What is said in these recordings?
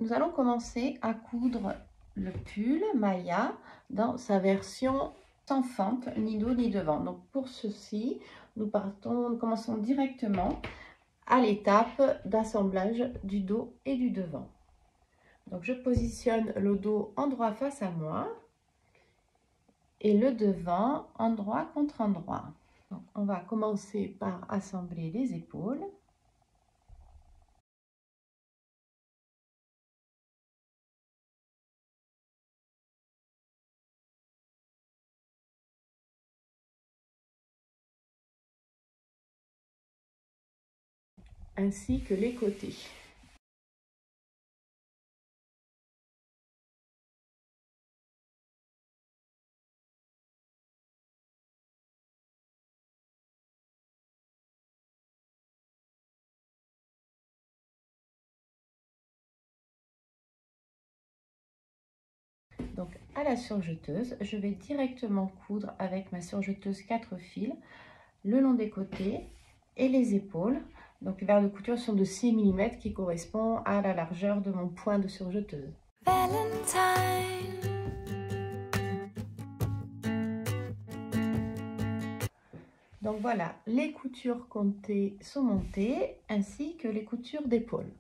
nous allons commencer à coudre le pull Maya dans sa version sans fente, ni dos ni devant. Donc pour ceci, nous commençons directement à l'étape d'assemblage du dos et du devant. Donc je positionne le dos endroit face à moi et le devant endroit contre endroit. Donc on va commencer par assembler les épaules. Ainsi que les côtés. Donc à la surjeteuse, je vais directement coudre avec ma surjeteuse 4 fils le long des côtés et les épaules. Donc les verres de couture sont de 6 mm qui correspond à la largeur de mon point de surjeteuse. Donc voilà, les coutures comptées sont montées ainsi que les coutures d'épaule.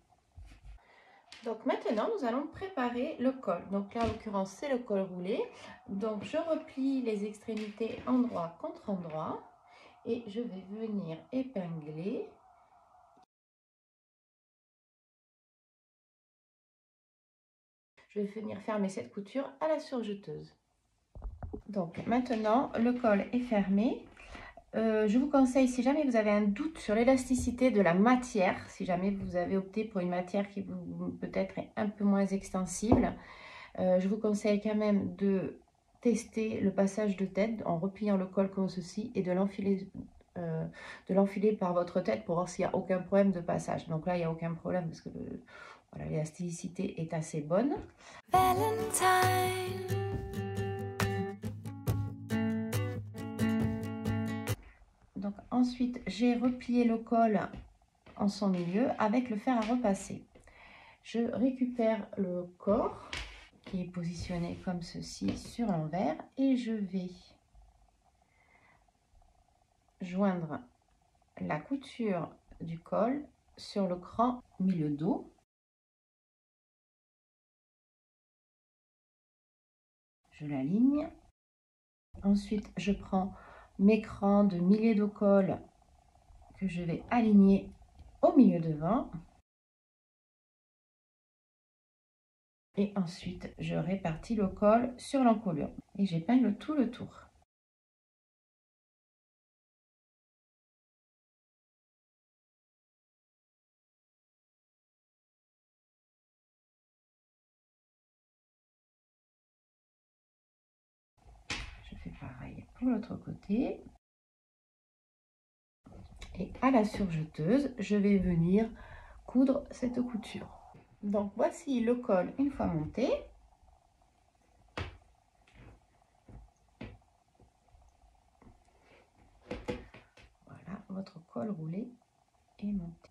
Donc maintenant, nous allons préparer le col. Donc là, en l'occurrence, c'est le col roulé. Donc je replie les extrémités endroit contre endroit et je vais venir épingler. Je vais venir fermer cette couture à la surjeteuse. Donc maintenant, le col est fermé. Je vous conseille, si jamais vous avez un doute sur l'élasticité de la matière, si jamais vous avez opté pour une matière qui peut-être est un peu moins extensible, je vous conseille quand même de tester le passage de tête en repliant le col comme ceci et de l'enfiler par votre tête pour voir s'il n'y a aucun problème de passage. Donc là, il n'y a aucun problème parce que voilà, l'élasticité est assez bonne. Donc ensuite, j'ai replié le col en son milieu avec le fer à repasser. Je récupère le corps qui est positionné comme ceci sur l'envers et je vais joindre la couture du col sur le cran milieu dos. Je l'aligne. Ensuite, je prends mes crans de milieu de col que je vais aligner au milieu devant. Et ensuite, je répartis le col sur l'encolure et j'épingle tout le tour. Je fais pareil pour l'autre côté. Et à la surjeteuse, je vais venir coudre cette couture. Donc voici le col une fois monté. Voilà, votre col roulé est monté.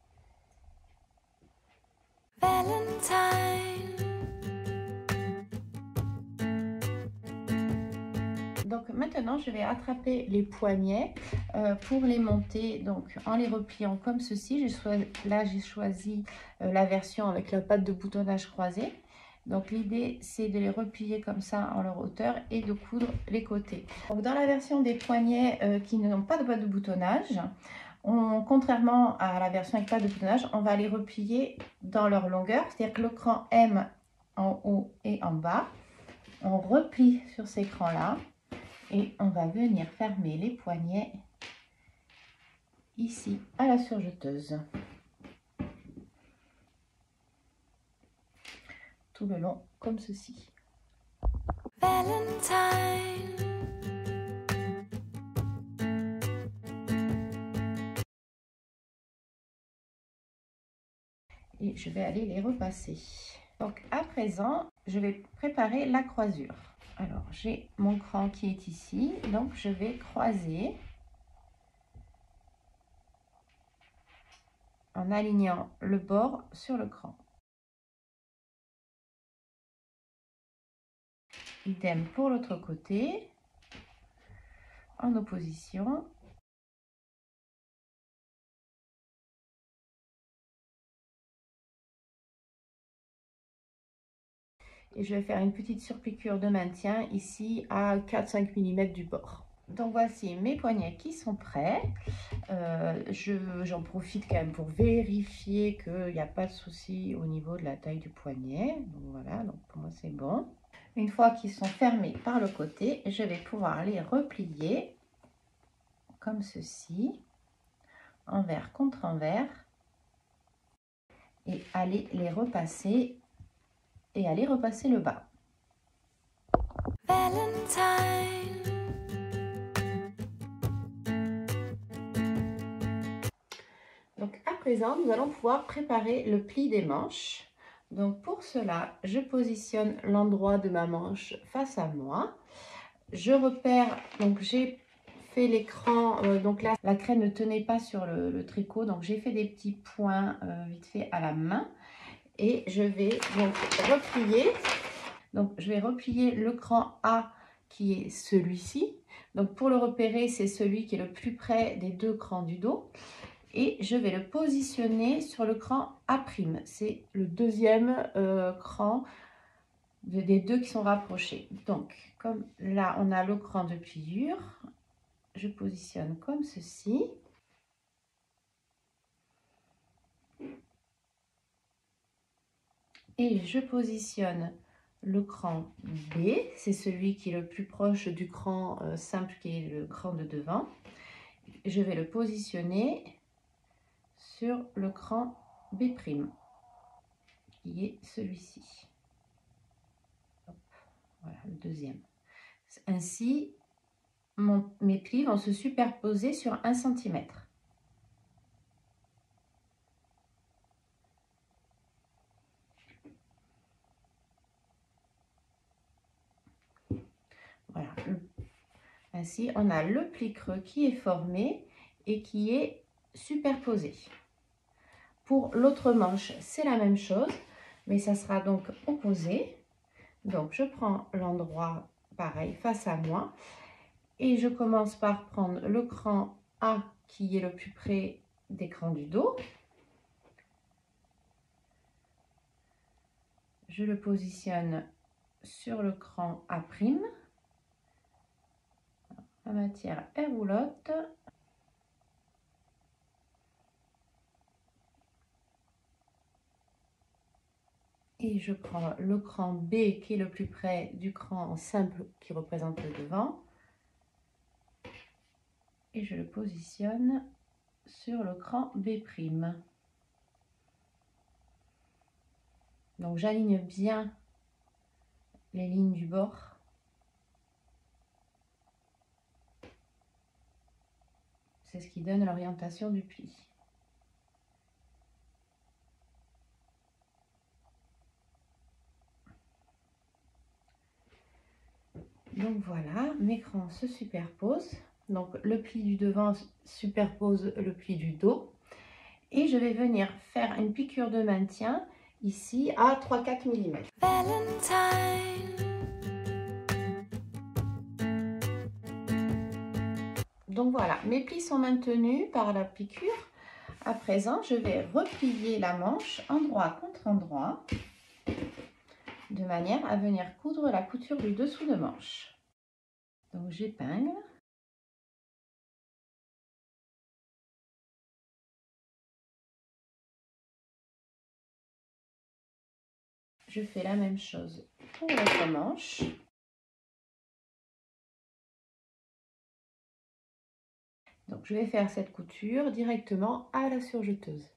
Donc maintenant, je vais attraper les poignets pour les monter donc en les repliant comme ceci. Là, j'ai choisi la version avec la patte de boutonnage croisée. Donc l'idée, c'est de les replier comme ça en leur hauteur et de coudre les côtés. Donc dans la version des poignets qui n'ont pas de patte de boutonnage, contrairement à la version avec patte de boutonnage, on va les replier dans leur longueur. C'est-à-dire que le cran M en haut et en bas, on replie sur ces crans-là. Et on va venir fermer les poignets ici à la surjeteuse. Tout le long comme ceci. Et je vais aller les repasser. Donc à présent, je vais préparer la croisure. Alors j'ai mon cran qui est ici, donc je vais croiser en alignant le bord sur le cran. Idem pour l'autre côté, en opposition. Et je vais faire une petite surpiqûre de maintien ici à 4-5 mm du bord. Donc voici mes poignets qui sont prêts. J'en profite quand même pour vérifier qu'il n'y a pas de souci au niveau de la taille du poignet. Donc voilà, donc pour moi c'est bon. Une fois qu'ils sont fermés par le côté, je vais pouvoir les replier comme ceci, envers contre envers, et aller les repasser et aller repasser le bas. Valentine. Donc à présent, nous allons pouvoir préparer le pli des manches. Donc pour cela, je positionne l'endroit de ma manche face à moi. Je repère, donc j'ai fait l'écran, donc là la craie ne tenait pas sur le tricot, donc j'ai fait des petits points vite fait à la main. Et je vais donc replier. Donc je vais replier le cran A qui est celui-ci. Donc pour le repérer, c'est celui qui est le plus près des deux crans du dos. Et je vais le positionner sur le cran A'. C'est le deuxième cran des deux qui sont rapprochés. Donc, comme là, on a le cran de pliure, je positionne comme ceci. Et je positionne le cran B, c'est celui qui est le plus proche du cran simple qui est le cran de devant. Je vais le positionner sur le cran B', qui est celui-ci. Voilà, le deuxième. Ainsi, mes plis vont se superposer sur 1 cm. Voilà. Ainsi, on a le pli creux qui est formé et qui est superposé. Pour l'autre manche, c'est la même chose, mais ça sera donc opposé. Donc, je prends l'endroit pareil face à moi et je commence par prendre le cran A qui est le plus près des crans du dos. Je le positionne sur le cran A'. La matière est roulotte. Et je prends le cran B qui est le plus près du cran simple qui représente le devant. Et je le positionne sur le cran B'. Donc j'aligne bien les lignes du bord. C'est ce qui donne l'orientation du pli. Donc voilà, mes crans se superposent. Donc le pli du devant superpose le pli du dos. Et je vais venir faire une piqûre de maintien ici à 3-4 mm. Donc voilà, mes plis sont maintenus par la piqûre. À présent, je vais replier la manche endroit contre endroit de manière à venir coudre la couture du dessous de manche. Donc j'épingle. Je fais la même chose pour l'autre manche. Donc je vais faire cette couture directement à la surjeteuse.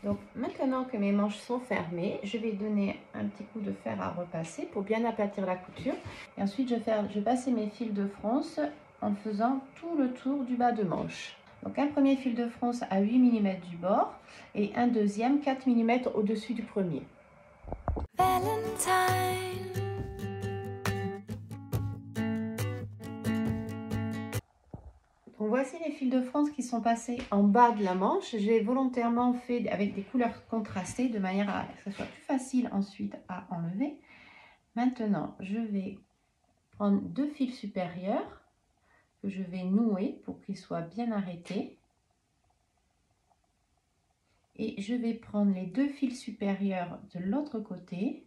Donc maintenant que mes manches sont fermées, je vais donner un petit coup de fer à repasser pour bien aplatir la couture. Et ensuite je vais passer mes fils de fronce en faisant tout le tour du bas de manche. Donc un premier fil de fronce à 8 mm du bord et un deuxième 4 mm au-dessus du premier. Donc voici les fils de France qui sont passés en bas de la manche. J'ai volontairement fait avec des couleurs contrastées de manière à ce que ce soit plus facile ensuite à enlever. Maintenant, je vais prendre 2 fils supérieurs que je vais nouer pour qu'ils soient bien arrêtés. Et je vais prendre les 2 fils supérieurs de l'autre côté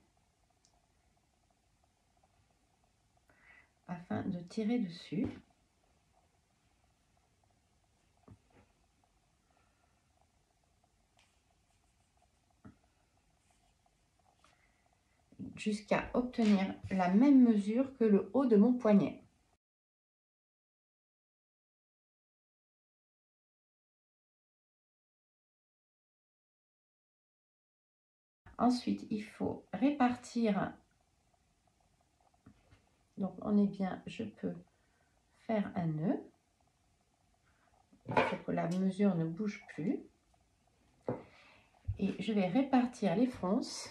afin de tirer dessus. Jusqu'à obtenir la même mesure que le haut de mon poignet. Ensuite, il faut répartir. Donc, on est bien, je peux faire un nœud. Il faut que la mesure ne bouge plus. Et je vais répartir les fronces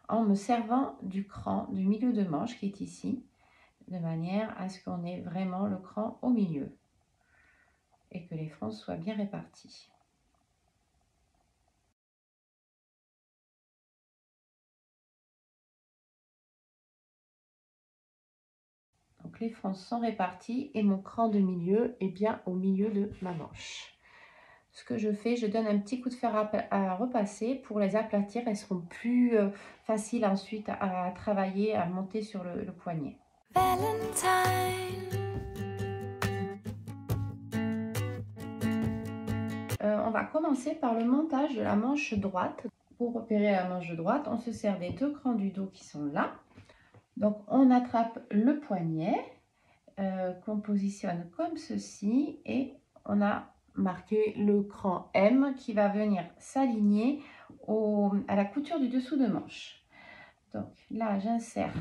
en me servant du cran du milieu de manche qui est ici, de manière à ce qu'on ait vraiment le cran au milieu et que les fronces soient bien réparties. Donc les fronces sont réparties et mon cran de milieu est bien au milieu de ma manche. Ce que je fais, je donne un petit coup de fer à repasser pour les aplatir. Elles seront plus faciles ensuite à travailler, à monter sur le poignet. On va commencer par le montage de la manche droite. Pour opérer la manche droite, on se sert des 2 crans du dos qui sont là. Donc on attrape le poignet qu'on positionne comme ceci et on a marqué le cran M qui va venir s'aligner à la couture du dessous de manche. Donc là, j'insère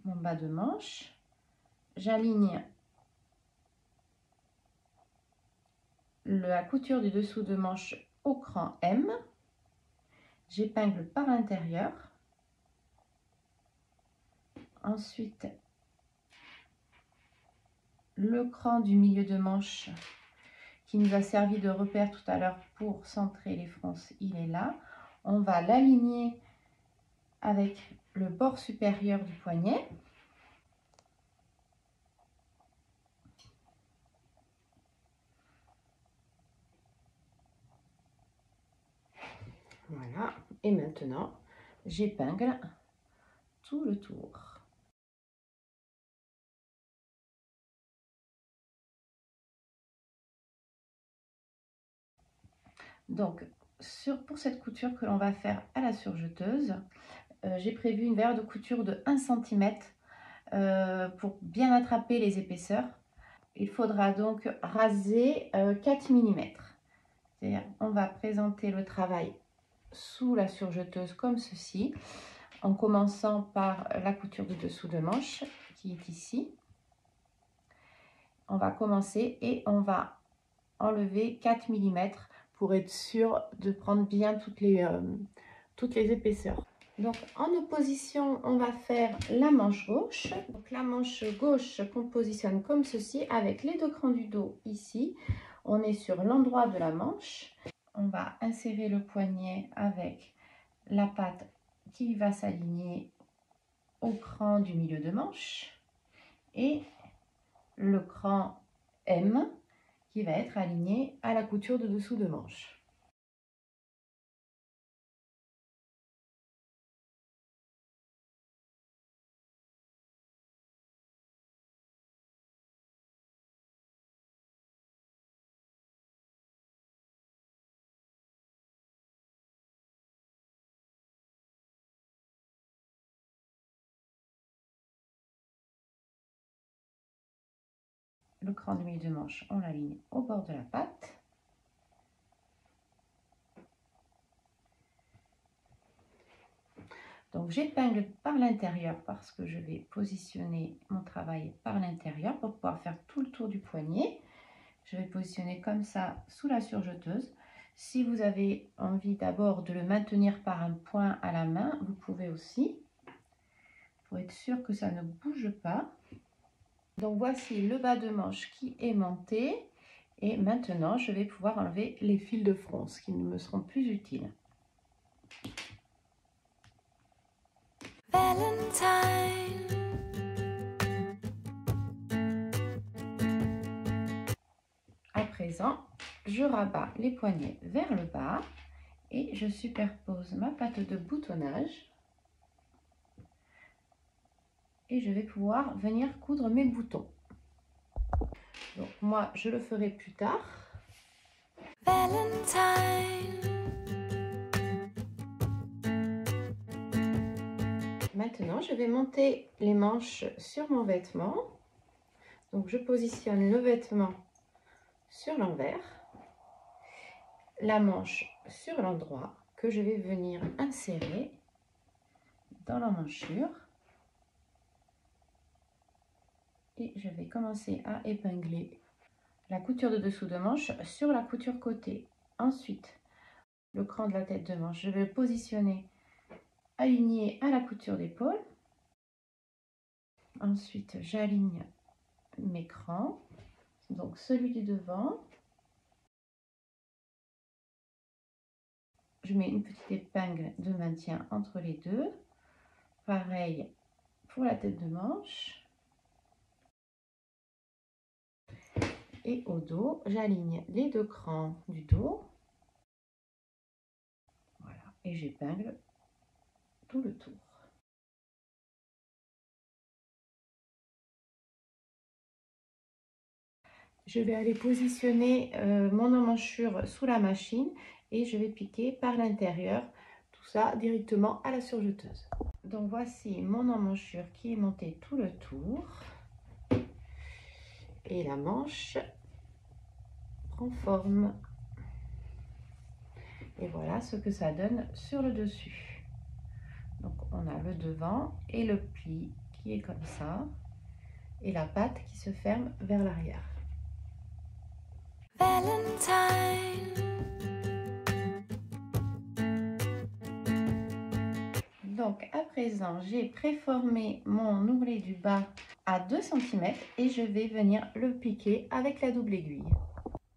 mon bas de manche, j'aligne la couture du dessous de manche au cran M, j'épingle par l'intérieur, ensuite le cran du milieu de manche qui nous a servi de repère tout à l'heure pour centrer les fronces, il est là. On va l'aligner avec le bord supérieur du poignet. Voilà, et maintenant, j'épingle tout le tour. Donc, pour cette couture que l'on va faire à la surjeteuse, j'ai prévu une valeur de couture de 1 cm pour bien attraper les épaisseurs. Il faudra donc raser 4 mm. C'est-à-dire, on va présenter le travail sous la surjeteuse comme ceci, en commençant par la couture du dessous de manche qui est ici. On va commencer et on va enlever 4 mm pour être sûr de prendre bien toutes les épaisseurs. Donc en opposition, on va faire la manche gauche. Donc la manche gauche qu'on positionne comme ceci avec les 2 crans du dos ici. On est sur l'endroit de la manche. On va insérer le poignet avec la patte qui va s'aligner au cran du milieu de manche et le cran M qui va être aligné à la couture de dessous de manche. Le cran du milieu de manche, on l'aligne au bord de la patte. Donc j'épingle par l'intérieur parce que je vais positionner mon travail par l'intérieur pour pouvoir faire tout le tour du poignet. Je vais positionner comme ça sous la surjeteuse. Si vous avez envie d'abord de le maintenir par un point à la main, vous pouvez aussi. Il pour être sûr que ça ne bouge pas. Donc voici le bas de manche qui est monté. Et maintenant, je vais pouvoir enlever les fils de fronce qui ne me seront plus utiles. Valentine. À présent, je rabats les poignets vers le bas et je superpose ma patte de boutonnage. Et je vais pouvoir venir coudre mes boutons. Donc moi, je le ferai plus tard. Valentine. Maintenant, je vais monter les manches sur mon vêtement. Donc je positionne le vêtement sur l'envers, la manche sur l'endroit que je vais venir insérer dans l'emmanchure. Et je vais commencer à épingler la couture de dessous de manche sur la couture côté. Ensuite, le cran de la tête de manche, je vais le positionner aligné à la couture d'épaule. Ensuite, j'aligne mes crans, donc celui du devant. Je mets une petite épingle de maintien entre les deux. Pareil pour la tête de manche. Et au dos, j'aligne les deux crans du dos. Voilà, et j'épingle tout le tour. Je vais aller positionner mon emmanchure sous la machine et je vais piquer par l'intérieur, tout ça directement à la surjeteuse. Donc voici mon emmanchure qui est montée tout le tour et la manche prend forme. Et voilà ce que ça donne sur le dessus. Donc on a le devant et le pli qui est comme ça et la patte qui se ferme vers l'arrière. Valentine. Donc à présent, j'ai préformé mon ourlet du bas à 2 cm et je vais venir le piquer avec la double aiguille.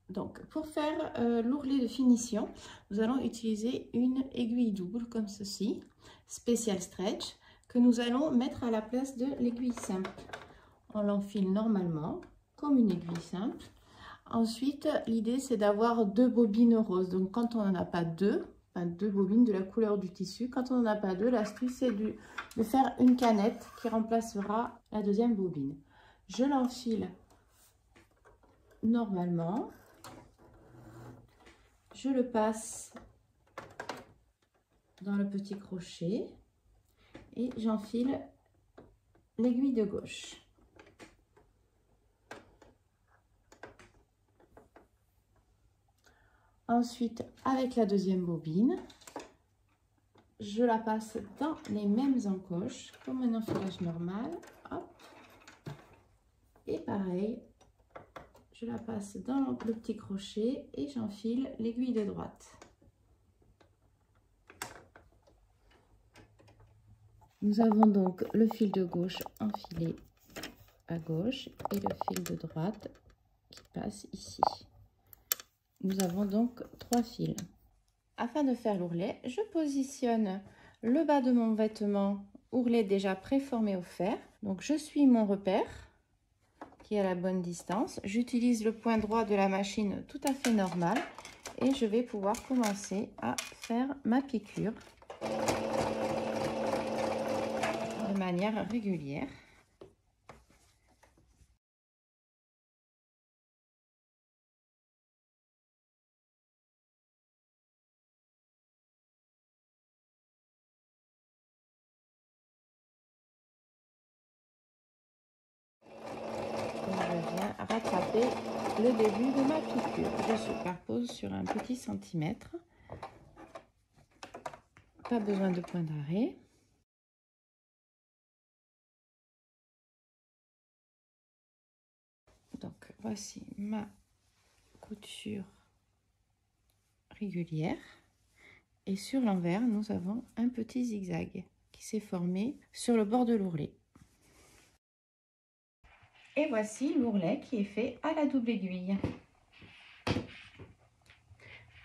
Donc pour faire l'ourlet de finition, nous allons utiliser une aiguille double comme ceci, Special Stretch, que nous allons mettre à la place de l'aiguille simple. On l'enfile normalement comme une aiguille simple. Ensuite, l'idée c'est d'avoir 2 bobines roses. Donc quand on n'en a pas deux bobines de la couleur du tissu, quand on n'en a pas deux, l'astuce c'est de faire une canette qui remplacera la deuxième bobine. Je l'enfile normalement. Je le passe dans le petit crochet et j'enfile l'aiguille de gauche. Ensuite, avec la deuxième bobine, je la passe dans les mêmes encoches comme un enfilage normal. Hop. Et pareil, je la passe dans le petit crochet et j'enfile l'aiguille de droite. Nous avons donc le fil de gauche enfilé à gauche et le fil de droite qui passe ici. Nous avons donc 3 fils. Afin de faire l'ourlet, je positionne le bas de mon vêtement ourlet déjà préformé au fer. Donc je suis mon repère qui est à la bonne distance. J'utilise le point droit de la machine tout à fait normal et je vais pouvoir commencer à faire ma piqûre de manière régulière. Je viens rattraper le début de ma piqûre. Je superpose sur un petit centimètre. Pas besoin de point d'arrêt. Donc voici ma couture régulière et sur l'envers nous avons un petit zigzag qui s'est formé sur le bord de l'ourlet. Et voici l'ourlet qui est fait à la double aiguille.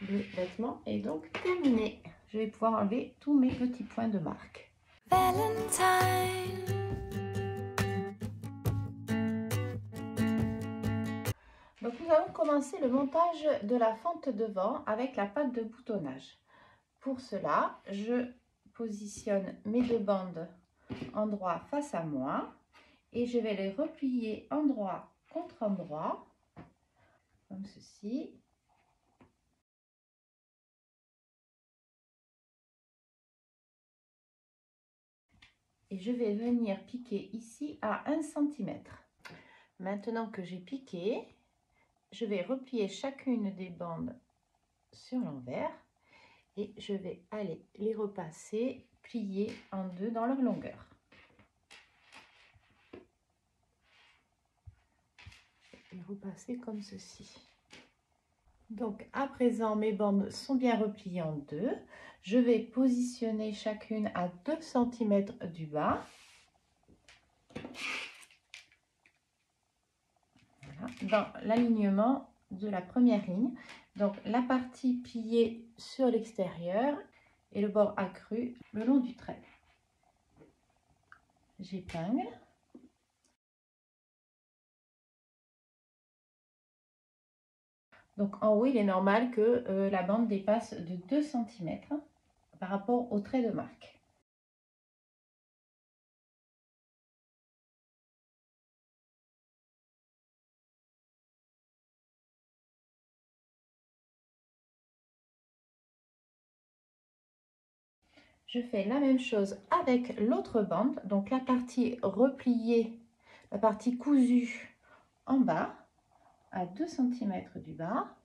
Le vêtement est donc terminé. Je vais pouvoir enlever tous mes petits points de marque. Valentine. Donc nous allons commencer le montage de la fente devant avec la patte de boutonnage. Pour cela, je positionne mes deux bandes endroit face à moi et je vais les replier endroit contre endroit, comme ceci. Et je vais venir piquer ici à 1 cm. Maintenant que j'ai piqué, je vais replier chacune des bandes sur l'envers et je vais aller les repasser, plier en deux dans leur longueur. Et repasser comme ceci. Donc à présent mes bandes sont bien repliées en deux. Je vais positionner chacune à 2 cm du bas. Voilà, dans l'alignement de la première ligne. Donc la partie pliée sur l'extérieur et le bord accru le long du trait. J'épingle. Donc en haut, il est normal que la bande dépasse de 2 cm par rapport au trait de marque. Je fais la même chose avec l'autre bande, donc la partie repliée, la partie cousue en bas, à 2 cm du bas.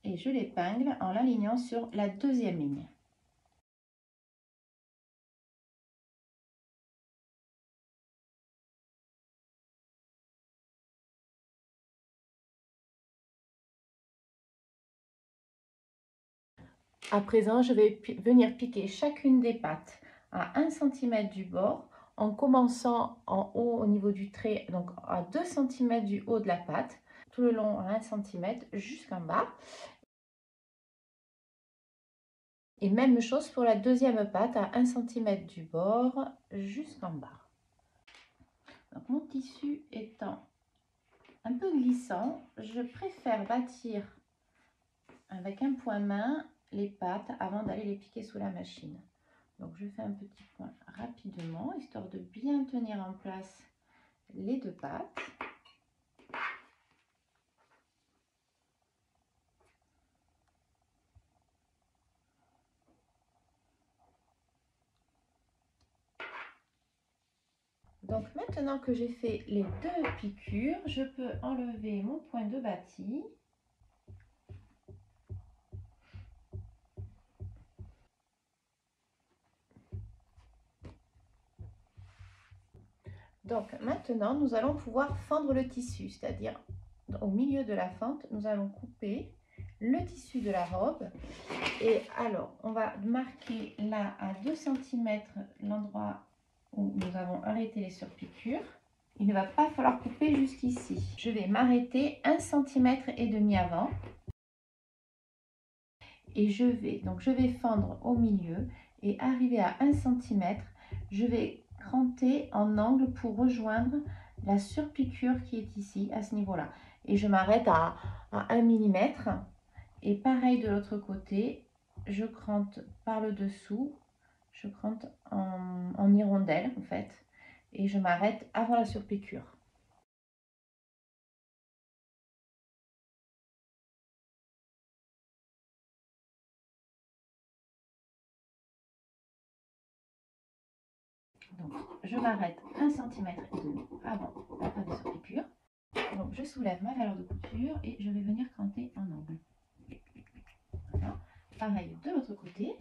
Et je l'épingle en l'alignant sur la deuxième ligne. À présent, je vais venir piquer chacune des pattes à 1 cm du bord en commençant en haut au niveau du trait, donc à 2 cm du haut de la patte, tout le long à 1 cm jusqu'en bas. Et même chose pour la deuxième patte à 1 cm du bord jusqu'en bas. Donc, mon tissu étant un peu glissant, je préfère bâtir avec un point main les pattes avant d'aller les piquer sous la machine. Donc je fais un petit point rapidement, histoire de bien tenir en place les deux pattes. Donc maintenant que j'ai fait les deux piqûres, je peux enlever mon point de bâti. Donc maintenant, nous allons pouvoir fendre le tissu, c'est-à-dire au milieu de la fente, nous allons couper le tissu de la robe. Et alors, on va marquer là à 2 cm l'endroit où nous avons arrêté les surpiqûres. Il ne va pas falloir couper jusqu'ici. Je vais m'arrêter 1,5 cm avant. Et je vais fendre au milieu et arriver à 1 cm. Je vais cranter en angle pour rejoindre la surpiqûre qui est ici, à ce niveau-là. Et je m'arrête à 1 mm. Et pareil de l'autre côté, je crante par le dessous, je crante en hirondelle en fait. Et je m'arrête avant la surpiqûre. Donc, je m'arrête 1,5 cm avant la fin de surpiqûre. Donc, je soulève ma valeur de couture et je vais venir cranter en angle. Voilà. Pareil de l'autre côté.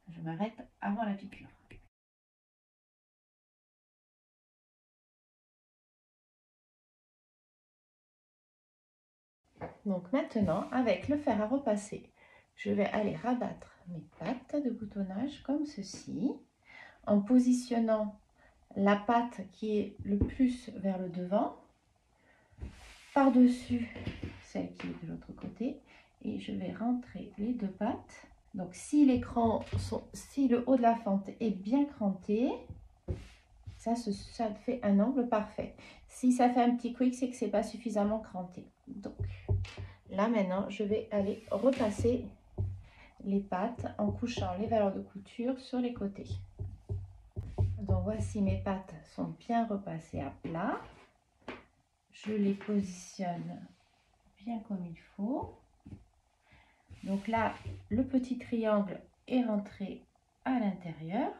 Je m'arrête avant la piqûre. Donc maintenant, avec le fer à repasser, je vais aller rabattre mes pattes de boutonnage comme ceci, en positionnant la patte qui est le plus vers le devant, par-dessus celle qui est de l'autre côté, et je vais rentrer les deux pattes. Donc si si le haut de la fente est bien cranté, ça fait un angle parfait. Si ça fait un petit quick, c'est que c'est pas suffisamment cranté. Donc là maintenant, je vais aller repasser les pattes en couchant les valeurs de couture sur les côtés. Donc voici, mes pattes sont bien repassées à plat. Je les positionne bien comme il faut. Donc là, le petit triangle est rentré à l'intérieur.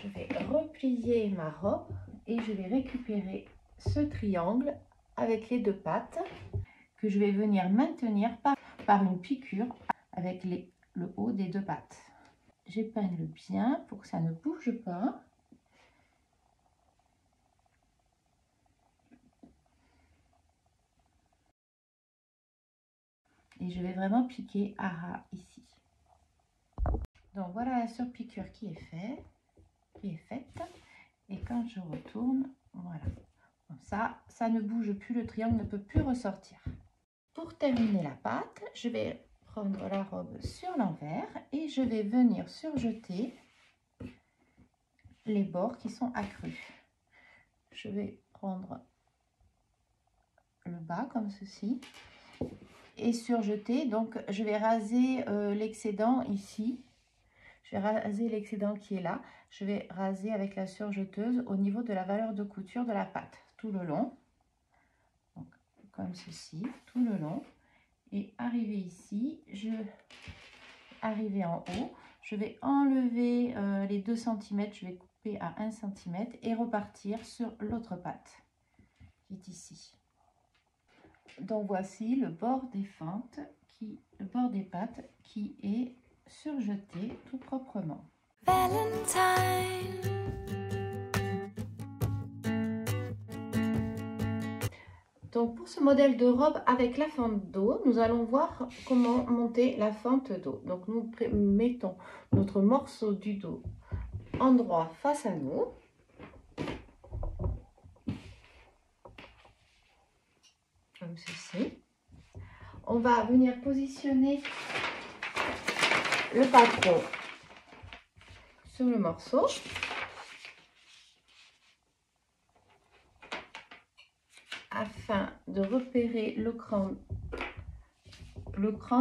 Je vais replier ma robe et je vais récupérer ce triangle avec les deux pattes que je vais venir maintenir par une piqûre avec le haut des deux pattes. J'épingle bien pour que ça ne bouge pas. Et je vais vraiment piquer à ras ici. Donc voilà la surpiqûre qui est faite. Et quand je retourne, voilà. Comme ça ne bouge plus, le triangle ne peut plus ressortir. Pour terminer la pâte, je vais prendre la robe sur l'envers et je vais venir surjeter les bords qui sont accrus. Je vais prendre le bas comme ceci et surjeter. Donc je vais raser l'excédent ici. Je vais raser l'excédent qui est là. Je vais raser avec la surjeteuse au niveau de la valeur de couture de la pâte tout le long. Donc, comme ceci, tout le long. Et arriver ici, arriver en haut, je vais enlever les 2 cm, je vais couper à 1 cm et repartir sur l'autre patte qui est ici. Donc voici le bord des fentes, le bord des pattes qui est surjeté tout proprement. Valentine. Donc pour ce modèle de robe avec la fente dos, nous allons voir comment monter la fente dos. Donc nous mettons notre morceau du dos en droit face à nous. Comme ceci. On va venir positionner le patron sur le morceau. Afin de repérer le cran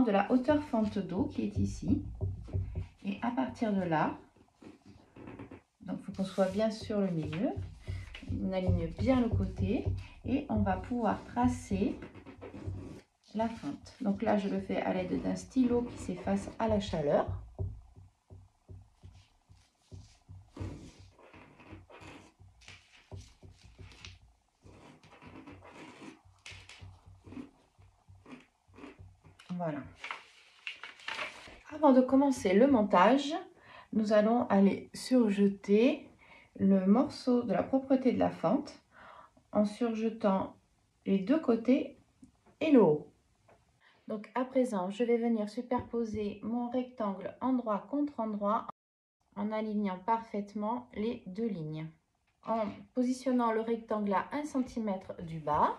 de la hauteur fente dos qui est ici. Et à partir de là, donc il faut qu'on soit bien sur le milieu. On aligne bien le côté et on va pouvoir tracer la fente. Donc là, je le fais à l'aide d'un stylo qui s'efface à la chaleur. Voilà. Avant de commencer le montage, nous allons aller surjeter le morceau de la propreté de la fente en surjetant les deux côtés et le haut. Donc à présent, je vais venir superposer mon rectangle endroit contre endroit en alignant parfaitement les deux lignes. En positionnant le rectangle à 1 cm du bas.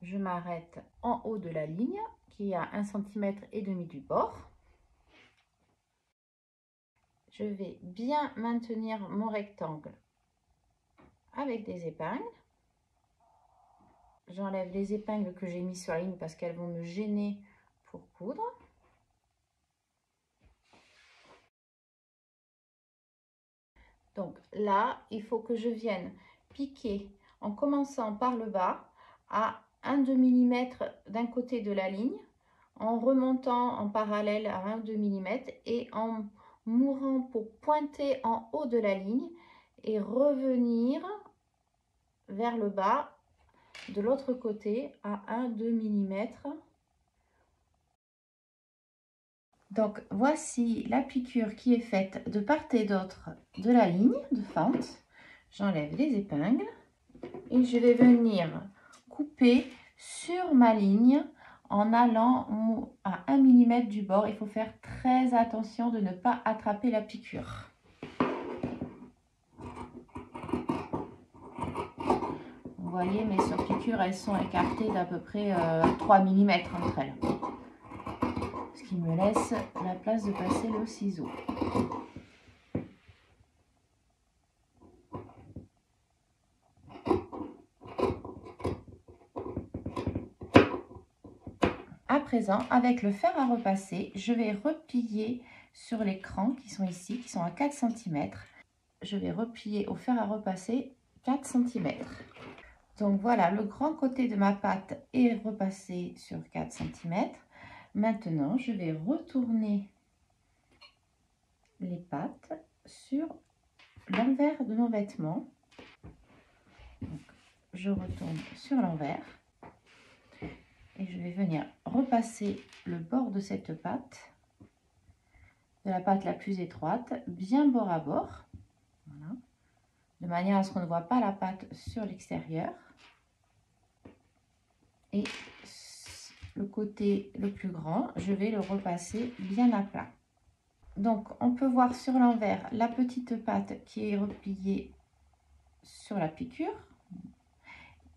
Je m'arrête en haut de la ligne qui est à 1,5 cm du bord. Je vais bien maintenir mon rectangle avec des épingles. J'enlève les épingles que j'ai mis sur la ligne parce qu'elles vont me gêner pour coudre. Donc là, il faut que je vienne piquer en commençant par le bas à 1,2 mm d'un côté de la ligne, en remontant en parallèle à 1,2 mm et en mourant pour pointer en haut de la ligne et revenir vers le bas de l'autre côté à 1,2 mm Donc voici la piqûre qui est faite de part et d'autre de la ligne de fente. J'enlève les épingles et je vais venir couper sur ma ligne en allant à 1 mm du bord. Il faut faire très attention de ne pas attraper la piqûre. Vous voyez, mes surpiqûres, elles sont écartées d'à peu près 3 mm entre elles. Ce qui me laisse la place de passer le ciseau. À présent, avec le fer à repasser, je vais replier sur les crans qui sont ici, qui sont à 4 cm. Je vais replier au fer à repasser 4 cm. Donc voilà, le grand côté de ma pâte est repassé sur 4 cm. Maintenant, je vais retourner les pattes sur l'envers de mon vêtement. Donc, je retourne sur l'envers et je vais venir repasser le bord de cette pâte, de la pâte la plus étroite, bien bord à bord, voilà, de manière à ce qu'on ne voit pas la pâte sur l'extérieur. Et le côté le plus grand, je vais le repasser bien à plat. Donc on peut voir sur l'envers la petite pâte qui est repliée sur la piqûre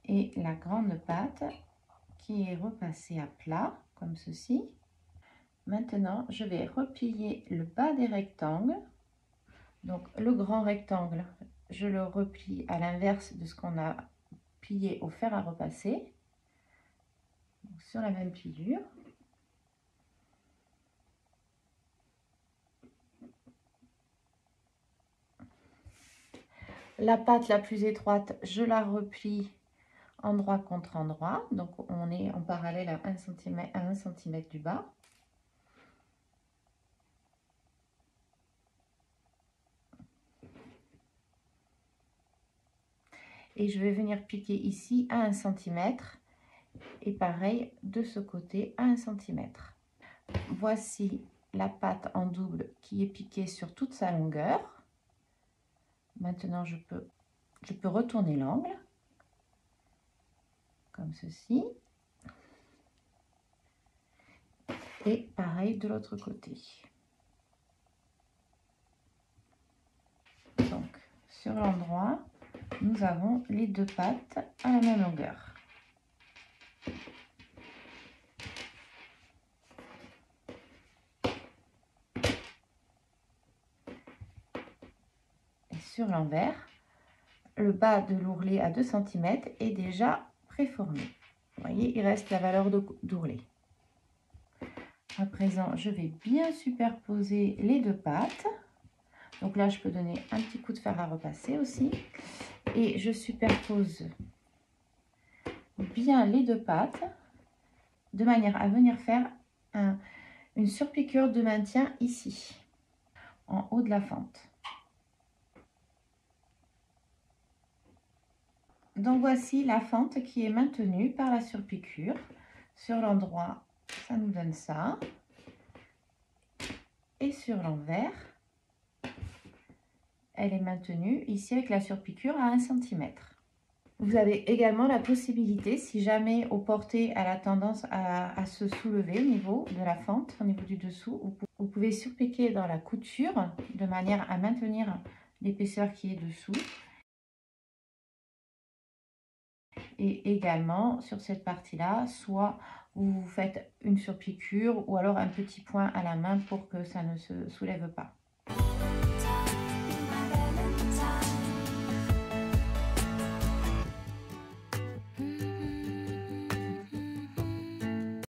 et la grande pâte qui est repassée à plat comme ceci. Maintenant je vais replier le bas des rectangles. Donc le grand rectangle, je le replie à l'inverse de ce qu'on a plié au fer à repasser. Donc, sur la même pliure. La pâte la plus étroite, je la replie endroit contre endroit. Donc on est en parallèle à 1 cm du bas. Et je vais venir piquer ici à 1 cm. Et pareil de ce côté à 1 cm. Voici la pâte en double qui est piquée sur toute sa longueur. Maintenant je peux retourner l'angle comme ceci. Et pareil de l'autre côté. Donc sur l'endroit, nous avons les deux pattes à la même longueur. Et sur l'envers, le bas de l'ourlet à 2 cm est déjà préformé. Vous voyez, il reste la valeur d'ourlet. À présent, je vais bien superposer les deux pattes. Donc là, je peux donner un petit coup de fer à repasser aussi. Et je superpose bien les deux pattes de manière à venir faire une surpiqûre de maintien ici, en haut de la fente. Donc voici la fente qui est maintenue par la surpiqûre. Sur l'endroit, ça nous donne ça. Et sur l'envers, elle est maintenue ici avec la surpiqûre à 1 cm. Vous avez également la possibilité, si jamais au porté elle a tendance à se soulever au niveau de la fente, au niveau du dessous, vous pouvez surpiquer dans la couture de manière à maintenir l'épaisseur qui est dessous. Et également sur cette partie-là, soit vous faites une surpiqûre ou alors un petit point à la main pour que ça ne se soulève pas.